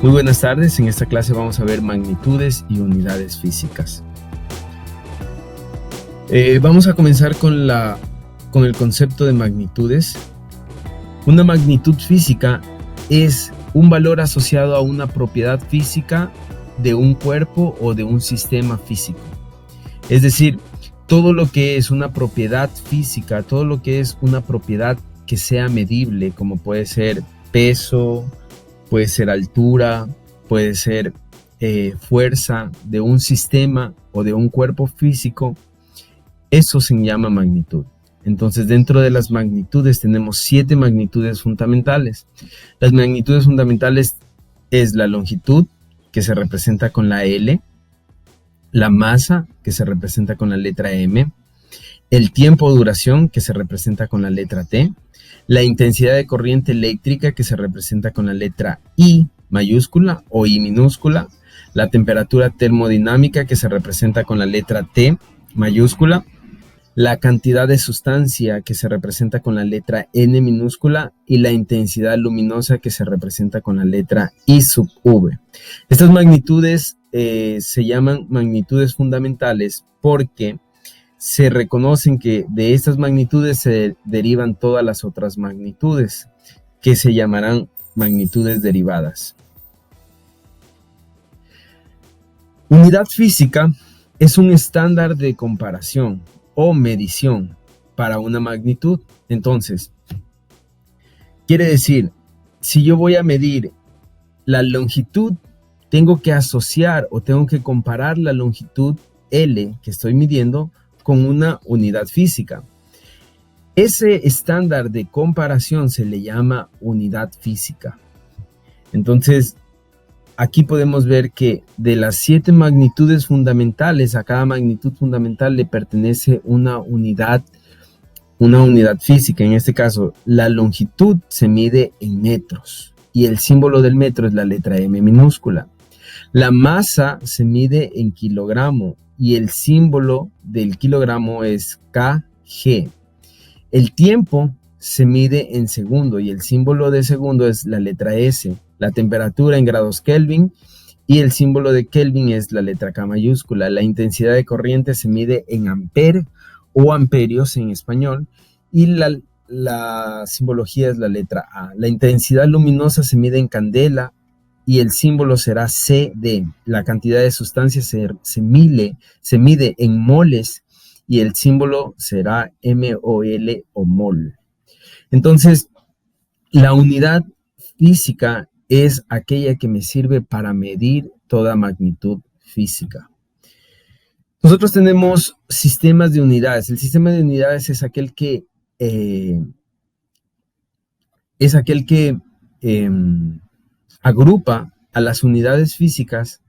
Muy buenas tardes, en esta clase vamos a ver magnitudes y unidades físicas. Vamos a comenzar con el concepto de magnitudes. Una magnitud física es un valor asociado a una propiedad física de un cuerpo o de un sistema físico. Es decir, todo lo que es una propiedad física, todo lo que es una propiedad que sea medible, como puede ser peso, puede ser altura, puede ser fuerza de un sistema o de un cuerpo físico, eso se llama magnitud. Entonces, dentro de las magnitudes tenemos 7 magnitudes fundamentales. Las magnitudes fundamentales es la longitud, que se representa con la L, la masa, que se representa con la letra M, el tiempo o duración, que se representa con la letra T, la intensidad de corriente eléctrica, que se representa con la letra I mayúscula o I minúscula, la temperatura termodinámica, que se representa con la letra T mayúscula, la cantidad de sustancia, que se representa con la letra N minúscula, y la intensidad luminosa, que se representa con la letra I sub V. Estas magnitudes se llaman magnitudes fundamentales porque se reconocen que de estas magnitudes se derivan todas las otras magnitudes, que se llamarán magnitudes derivadas. Unidad física es un estándar de comparación o medición para una magnitud. Entonces, quiere decir, si yo voy a medir la longitud, tengo que asociar o tengo que comparar la longitud L que estoy midiendo con una unidad física. Ese estándar de comparación se le llama unidad física. Entonces, aquí podemos ver que de las 7 magnitudes fundamentales, a cada magnitud fundamental le pertenece una unidad física. En este caso, la longitud se mide en metros y el símbolo del metro es la letra M minúscula. La masa se mide en kilogramo y el símbolo del kilogramo es kg. El tiempo se mide en segundo y el símbolo de segundo es la letra S. La temperatura en grados Kelvin y el símbolo de Kelvin es la letra K mayúscula. La intensidad de corriente se mide en ampere o amperios en español y la simbología es la letra A. La intensidad luminosa se mide en candela y el símbolo será CD. La cantidad de sustancia se mide en moles y el símbolo será MOL o mol. Entonces, la unidad física es aquella que me sirve para medir toda magnitud física. Nosotros tenemos sistemas de unidades. El sistema de unidades es aquel que agrupa a las unidades físicas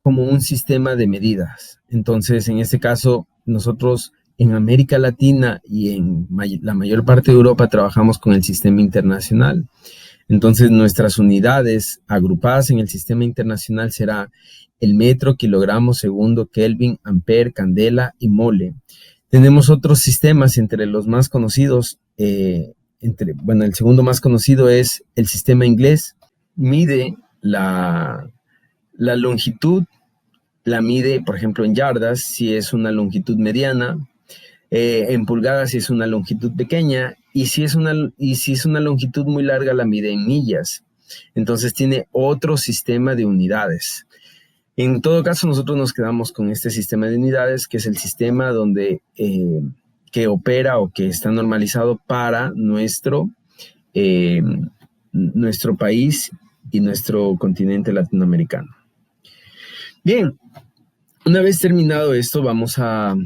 como un sistema de medidas. Entonces, en este caso, nosotros en América Latina y en la mayor parte de Europa trabajamos con el sistema internacional. Entonces, nuestras unidades agrupadas en el sistema internacional será el metro, kilogramo, segundo, Kelvin, ampere, candela y mole. Tenemos otros sistemas entre los más conocidos. El segundo más conocido es el sistema inglés. Mide la longitud, la mide, por ejemplo, en yardas, si es una longitud mediana, en pulgadas si es una longitud pequeña, y si es una longitud muy larga, la mide en millas. Entonces tiene otro sistema de unidades. En todo caso, nosotros nos quedamos con este sistema de unidades, que es el sistema que opera o que está normalizado para nuestro país y nuestro continente latinoamericano. Bien, una vez terminado esto, vamos a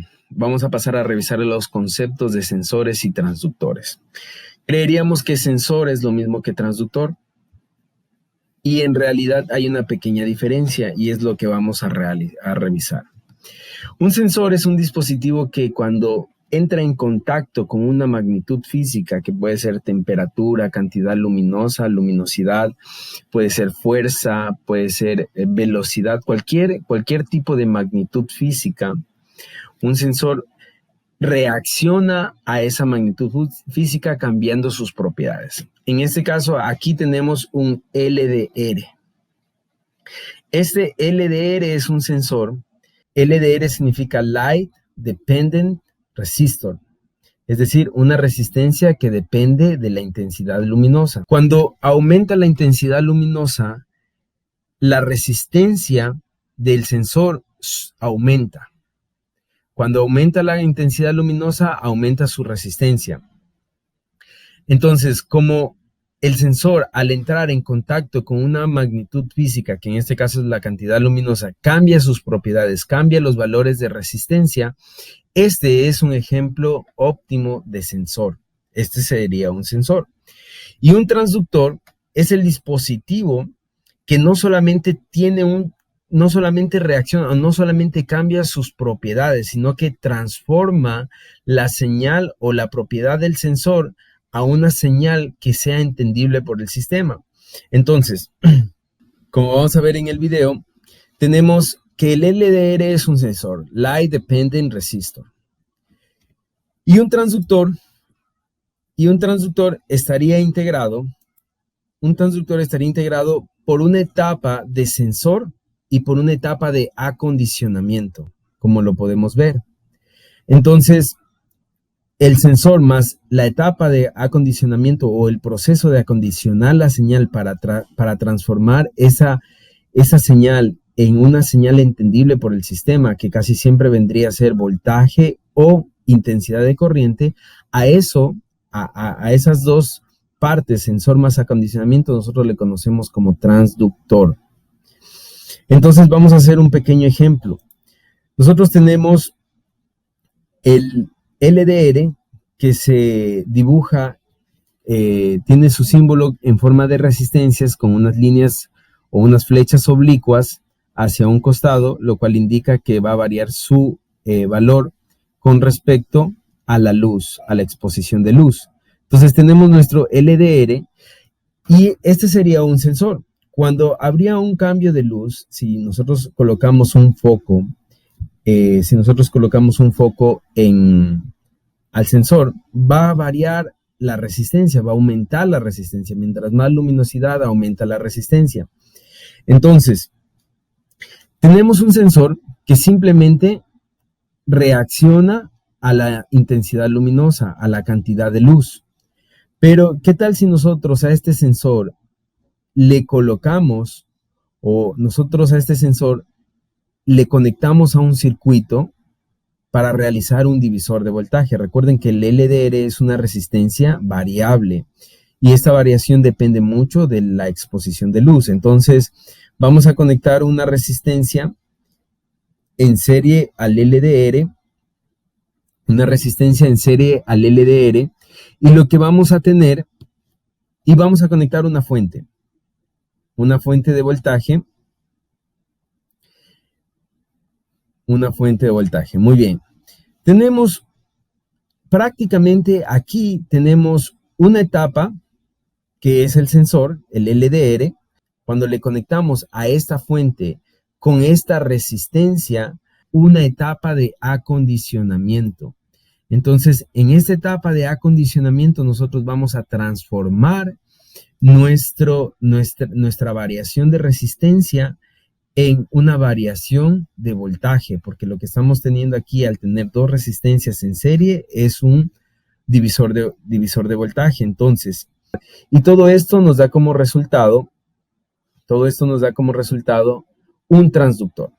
pasar a revisar los conceptos de sensores y transductores. Creeríamos que sensor es lo mismo que transductor y en realidad hay una pequeña diferencia y es lo que vamos a revisar. Un sensor es un dispositivo que cuando entra en contacto con una magnitud física, que puede ser temperatura, cantidad luminosa, luminosidad, puede ser fuerza, puede ser velocidad, cualquier tipo de magnitud física, un sensor reacciona a esa magnitud física cambiando sus propiedades. En este caso, aquí tenemos un LDR. Este LDR es un sensor. LDR significa Light Dependent Resistor, es decir, una resistencia que depende de la intensidad luminosa. Cuando aumenta la intensidad luminosa, la resistencia del sensor aumenta. Cuando aumenta la intensidad luminosa, aumenta su resistencia. Entonces, como el sensor, al entrar en contacto con una magnitud física, que en este caso es la cantidad luminosa, cambia sus propiedades, cambia los valores de resistencia, este es un ejemplo óptimo de sensor. Este sería un sensor. Y un transductor es el dispositivo que no solamente reacciona, no solamente cambia sus propiedades, sino que transforma la señal o la propiedad del sensor a una señal que sea entendible por el sistema. Entonces, como vamos a ver en el video, tenemos que el LDR es un sensor, Light Dependent Resistor. Y un transductor estaría integrado por una etapa de sensor y por una etapa de acondicionamiento, como lo podemos ver. Entonces, el sensor más la etapa de acondicionamiento o el proceso de acondicionar la señal para transformar esa señal en una señal entendible por el sistema, que casi siempre vendría a ser voltaje o intensidad de corriente, a esas dos partes, sensor más acondicionamiento, nosotros le conocemos como transductor. Entonces vamos a hacer un pequeño ejemplo. Nosotros tenemos el LDR que se dibuja, tiene su símbolo en forma de resistencias con unas líneas o unas flechas oblicuas hacia un costado, lo cual indica que va a variar su valor con respecto a la luz, a la exposición de luz. Entonces tenemos nuestro LDR y este sería un sensor. Cuando habría un cambio de luz, si nosotros colocamos un foco, al sensor, va a variar la resistencia, va a aumentar la resistencia. Mientras más luminosidad, aumenta la resistencia. Entonces, tenemos un sensor que simplemente reacciona a la intensidad luminosa, a la cantidad de luz. Pero, ¿qué tal si nosotros a este sensor le colocamos, o nosotros a este sensor le conectamos a un circuito para realizar un divisor de voltaje? Recuerden que el LDR es una resistencia variable y esta variación depende mucho de la exposición de luz. Entonces, vamos a conectar una resistencia en serie al LDR, y lo que vamos a tener, y vamos a conectar una fuente de voltaje. Muy bien. Tenemos prácticamente aquí tenemos una etapa que es el sensor, el LDR. Cuando le conectamos a esta fuente con esta resistencia, una etapa de acondicionamiento. Entonces, en esta etapa de acondicionamiento nosotros vamos a transformar nuestra variación de resistencia en una variación de voltaje, porque lo que estamos teniendo aquí al tener dos resistencias en serie es un divisor de voltaje. Entonces, y todo esto nos da como resultado un transductor.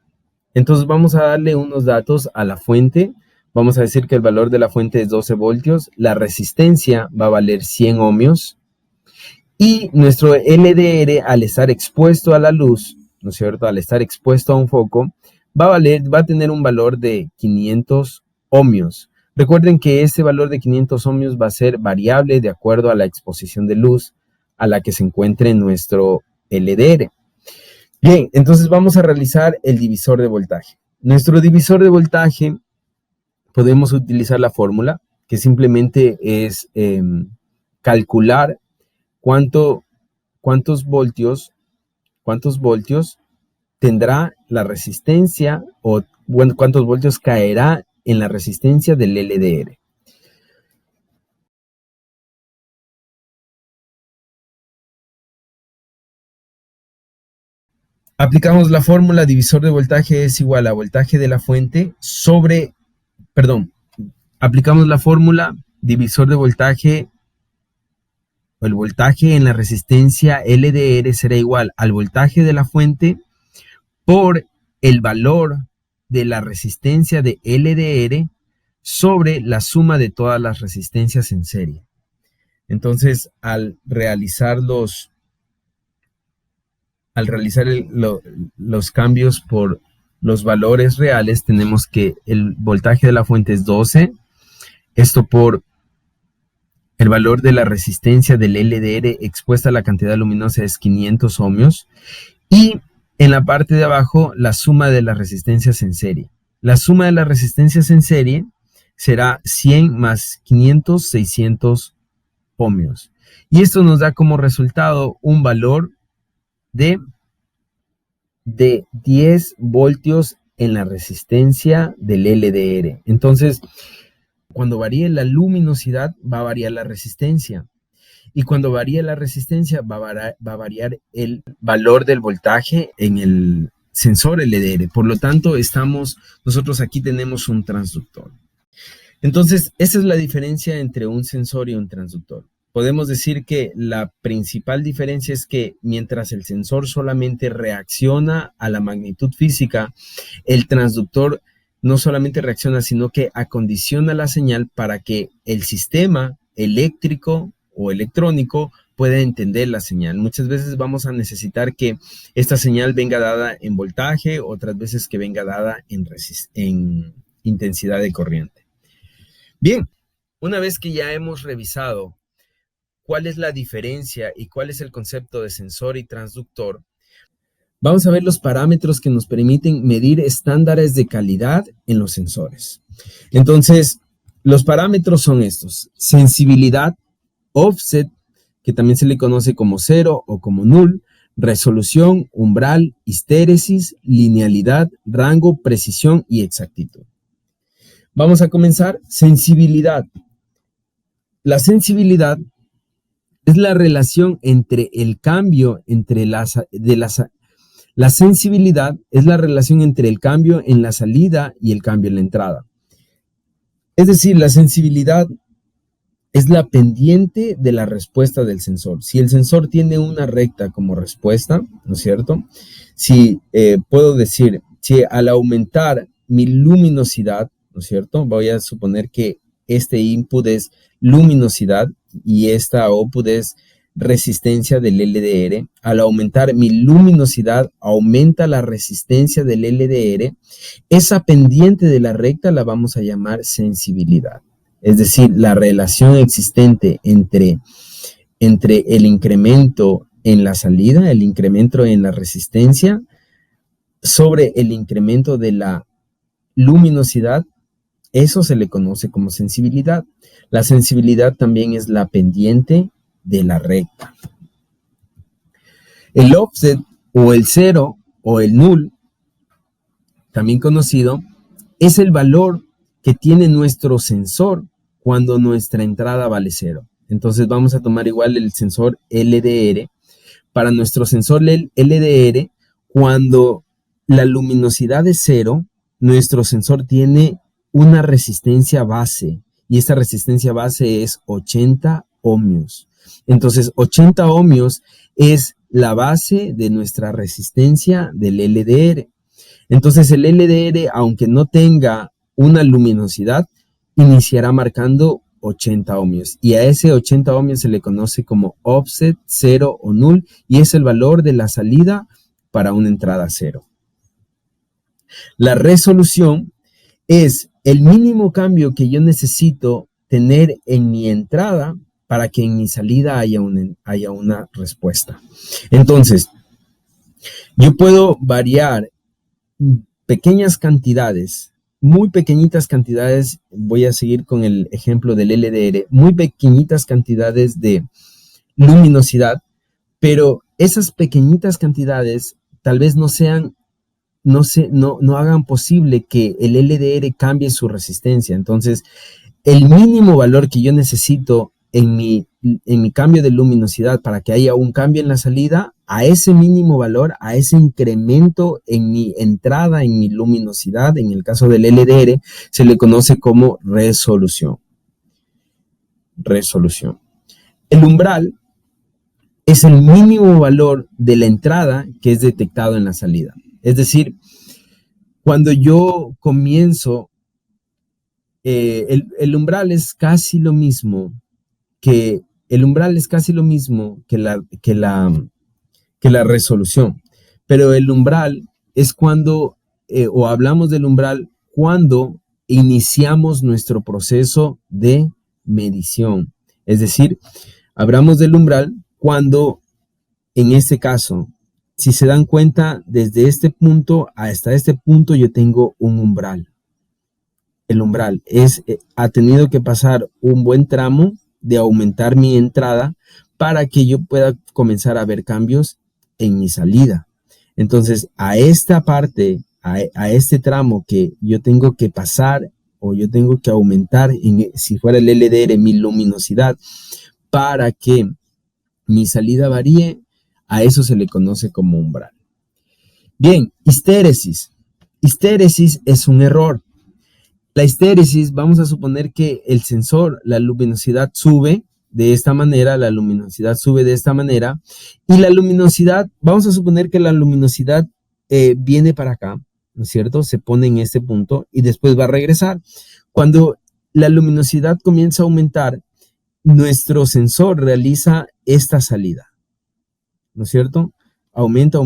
Entonces vamos a darle unos datos a la fuente. Vamos a decir que el valor de la fuente es 12 voltios, la resistencia va a valer 100 ohmios y nuestro LDR, al estar expuesto a la luz, ¿no es cierto?, al estar expuesto a un foco, va a tener un valor de 500 ohmios. Recuerden que este valor de 500 ohmios va a ser variable de acuerdo a la exposición de luz a la que se encuentre nuestro LDR. Bien, entonces vamos a realizar el divisor de voltaje. Nuestro divisor de voltaje, podemos utilizar la fórmula, que simplemente es calcular cuántos voltios tendrá la resistencia, o bueno, cuántos voltios caerá en la resistencia del LDR. Aplicamos la fórmula: divisor de voltaje es igual a voltaje de la fuente sobre, aplicamos la fórmula divisor de voltaje, o el voltaje en la resistencia LDR será igual al voltaje de la fuente por el valor de la resistencia de LDR sobre la suma de todas las resistencias en serie. Entonces, al realizar los cambios por los valores reales, tenemos que el voltaje de la fuente es 12, esto por el valor de la resistencia del LDR expuesta a la cantidad luminosa es 500 ohmios, y en la parte de abajo la suma de las resistencias en serie. La suma de las resistencias en serie será 100 más 500, 600 ohmios. Y esto nos da como resultado un valor de 10 voltios en la resistencia del LDR. Entonces, cuando varíe la luminosidad, va a variar la resistencia. Y cuando varíe la resistencia, va a variar el valor del voltaje en el sensor LDR. Por lo tanto, nosotros aquí tenemos un transductor. Entonces, esa es la diferencia entre un sensor y un transductor. Podemos decir que la principal diferencia es que mientras el sensor solamente reacciona a la magnitud física, el transductor no solamente reacciona, sino que acondiciona la señal para que el sistema eléctrico o electrónico pueda entender la señal. Muchas veces vamos a necesitar que esta señal venga dada en voltaje, otras veces que venga dada en intensidad de corriente. Bien, una vez que ya hemos revisado cuál es la diferencia y cuál es el concepto de sensor y transductor, vamos a ver los parámetros que nos permiten medir estándares de calidad en los sensores. Entonces, los parámetros son estos: sensibilidad, offset, que también se le conoce como cero o como null, resolución, umbral, histéresis, linealidad, rango, precisión y exactitud. Vamos a comenzar. Sensibilidad. La sensibilidad es la relación entre el cambio la sensibilidad es la relación entre el cambio en la salida y el cambio en la entrada. Es decir, la sensibilidad es la pendiente de la respuesta del sensor. Si el sensor tiene una recta como respuesta, ¿no es cierto? Si puedo decir, si al aumentar mi luminosidad, ¿no es cierto? Voy a suponer que este input es luminosidad y esta output es resistencia del LDR. Al aumentar mi luminosidad, aumenta la resistencia del LDR. Esa pendiente de la recta la vamos a llamar sensibilidad. Es decir, la relación existente entre el incremento en la salida, el incremento en la resistencia, sobre el incremento de la luminosidad, eso se le conoce como sensibilidad. La sensibilidad también es la pendiente de la recta. El offset o el cero o el null, también conocido, es el valor que tiene nuestro sensor cuando nuestra entrada vale cero. Entonces vamos a tomar igual el sensor LDR. Para nuestro sensor LDR, cuando la luminosidad es cero, nuestro sensor tiene una resistencia base y esta resistencia base es 80 ohmios. Entonces 80 ohmios es la base de nuestra resistencia del LDR. Entonces el LDR, aunque no tenga una luminosidad, iniciará marcando 80 ohmios y a ese 80 ohmios se le conoce como offset, cero o null, y es el valor de la salida para una entrada cero. La resolución es el mínimo cambio que yo necesito tener en mi entrada para que en mi salida haya una respuesta. Entonces, yo puedo variar pequeñas cantidades, muy pequeñitas cantidades, voy a seguir con el ejemplo del LDR, muy pequeñitas cantidades de luminosidad, pero esas pequeñitas cantidades tal vez no sean no hagan posible que el LDR cambie su resistencia. Entonces, el mínimo valor que yo necesito en mi cambio de luminosidad para que haya un cambio en la salida, a ese mínimo valor, a ese incremento en mi entrada, en mi luminosidad, en el caso del LDR, se le conoce como resolución. El umbral es el mínimo valor de la entrada que es detectado en la salida. Es decir, cuando yo comienzo, el umbral es casi lo mismo que la resolución, pero el umbral es cuando, o hablamos del umbral cuando iniciamos nuestro proceso de medición. Es decir, hablamos del umbral cuando, en este caso, si se dan cuenta, desde este punto hasta este punto yo tengo un umbral. El umbral ha tenido que pasar un buen tramo de aumentar mi entrada para que yo pueda comenzar a ver cambios en mi salida. Entonces, a esta parte, a este tramo que yo tengo que pasar o yo tengo que aumentar, si fuera el LDR, mi luminosidad, para que mi salida varíe, a eso se le conoce como umbral. Bien, histéresis. Histéresis es un error. La histéresis, vamos a suponer que el sensor, la luminosidad sube de esta manera, y la luminosidad, vamos a suponer que la luminosidad viene para acá, ¿no es cierto? Se pone en este punto y después va a regresar. Cuando la luminosidad comienza a aumentar, nuestro sensor realiza esta salida, ¿no es cierto? Aumenta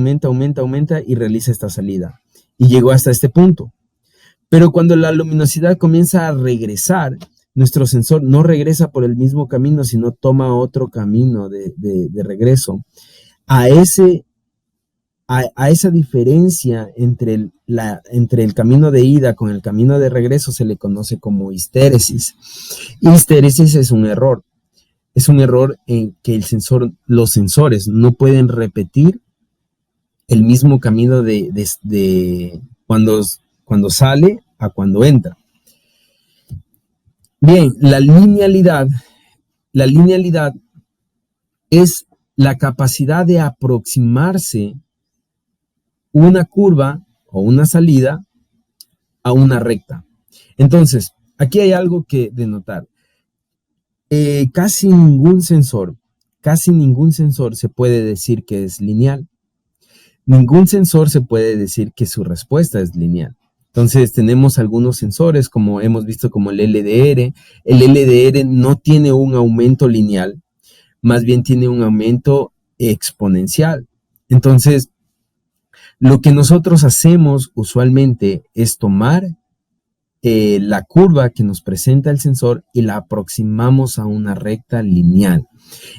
y realiza esta salida. Y llegó hasta este punto. Pero cuando la luminosidad comienza a regresar, nuestro sensor no regresa por el mismo camino, sino toma otro camino de regreso. A esa diferencia entre el camino de ida con el camino de regreso se le conoce como histéresis. Histéresis es un error. Es un error en que los sensores no pueden repetir el mismo camino de cuando sale a cuando entra. Bien, la linealidad es la capacidad de aproximarse una curva o una salida a una recta. Entonces, aquí hay algo que denotar. Casi ningún sensor se puede decir que es lineal. Ningún sensor se puede decir que su respuesta es lineal. Entonces tenemos algunos sensores, como hemos visto, como el LDR. El LDR no tiene un aumento lineal, más bien tiene un aumento exponencial. Entonces, lo que nosotros hacemos usualmente es tomar la curva que nos presenta el sensor y la aproximamos a una recta lineal.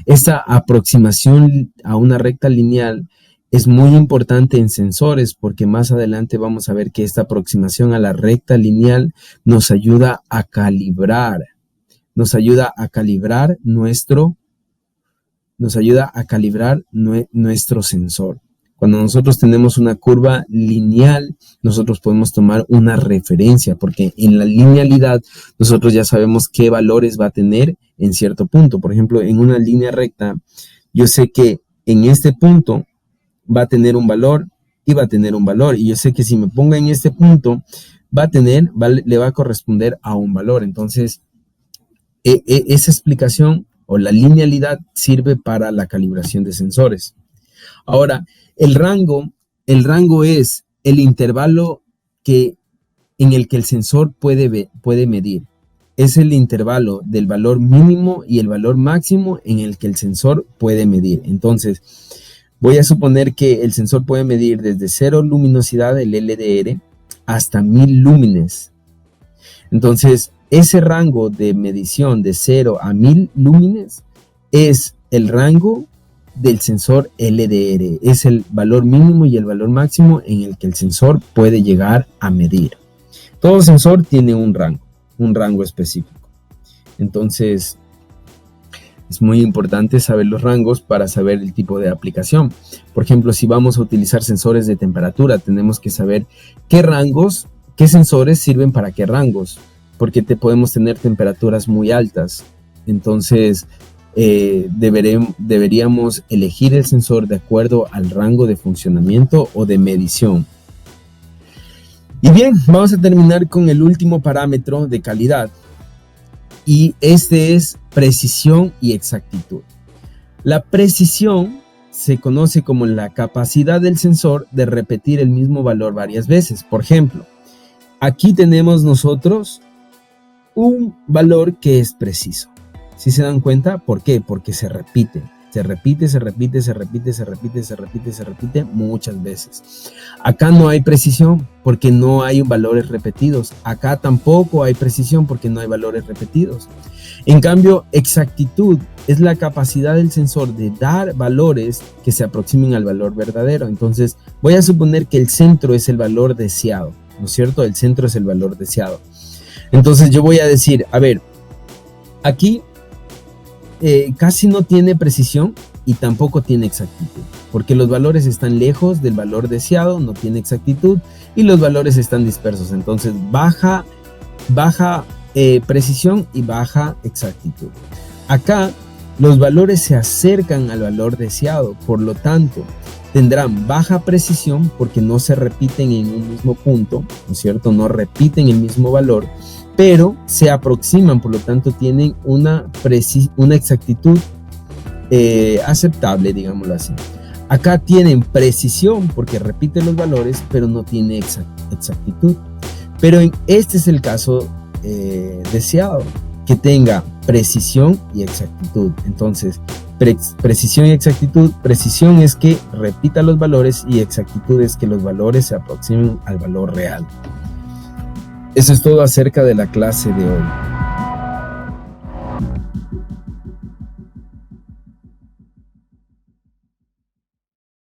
Esta aproximación a una recta lineal es muy importante en sensores porque más adelante vamos a ver que esta aproximación a la recta lineal nos ayuda a calibrar nuestro sensor. Cuando nosotros tenemos una curva lineal, nosotros podemos tomar una referencia, porque en la linealidad nosotros ya sabemos qué valores va a tener en cierto punto. Por ejemplo, en una línea recta, yo sé que en este punto va a tener un valor y va a tener un valor. Y yo sé que si me pongo en este punto, le va a corresponder a un valor. Entonces, esa explicación o la linealidad sirve para la calibración de sensores. Ahora, el rango es el intervalo en el que el sensor puede medir. Es el intervalo del valor mínimo y el valor máximo en el que el sensor puede medir. Entonces, voy a suponer que el sensor puede medir desde 0 luminosidad, el LDR, hasta 1000 lúmenes. Entonces, ese rango de medición de 0 a 1000 lúmenes es el rango del sensor LDR. Es el valor mínimo y el valor máximo en el que el sensor puede llegar a medir. Todo sensor tiene un rango específico. Entonces, Es muy importante saber los rangos para saber el tipo de aplicación. Por ejemplo, si vamos a utilizar sensores de temperatura, tenemos que saber qué rangos, qué sensores sirven para qué rangos, porque podemos tener temperaturas muy altas. Entonces, deberíamos elegir el sensor de acuerdo al rango de funcionamiento o de medición. Y bien, vamos a terminar con el último parámetro de calidad, y este es precisión y exactitud. La precisión se conoce como la capacidad del sensor de repetir el mismo valor varias veces. Por ejemplo, aquí tenemos nosotros un valor que es preciso. ¿Sí se dan cuenta? ¿Por qué? Porque se repite muchas veces. Acá no hay precisión porque no hay valores repetidos. Acá tampoco hay precisión porque no hay valores repetidos. En cambio, exactitud es la capacidad del sensor de dar valores que se aproximen al valor verdadero. Entonces, voy a suponer que el centro es el valor deseado, ¿no es cierto? El centro es el valor deseado. Entonces, yo voy a decir, a ver, aquí casi no tiene precisión y tampoco tiene exactitud, porque los valores están lejos del valor deseado, no tiene exactitud y los valores están dispersos. Entonces baja precisión y baja exactitud. Acá los valores se acercan al valor deseado, por lo tanto tendrán baja precisión porque no se repiten en un mismo punto, ¿no es cierto? No repiten el mismo valor, pero se aproximan, por lo tanto tienen una exactitud aceptable, digámoslo así. Acá tienen precisión porque repiten los valores, pero no tiene exactitud. Pero este es el caso deseado, que tenga precisión y exactitud. Entonces, precisión y exactitud. Precisión es que repita los valores y exactitud es que los valores se aproximen al valor real. Eso es todo acerca de la clase de hoy.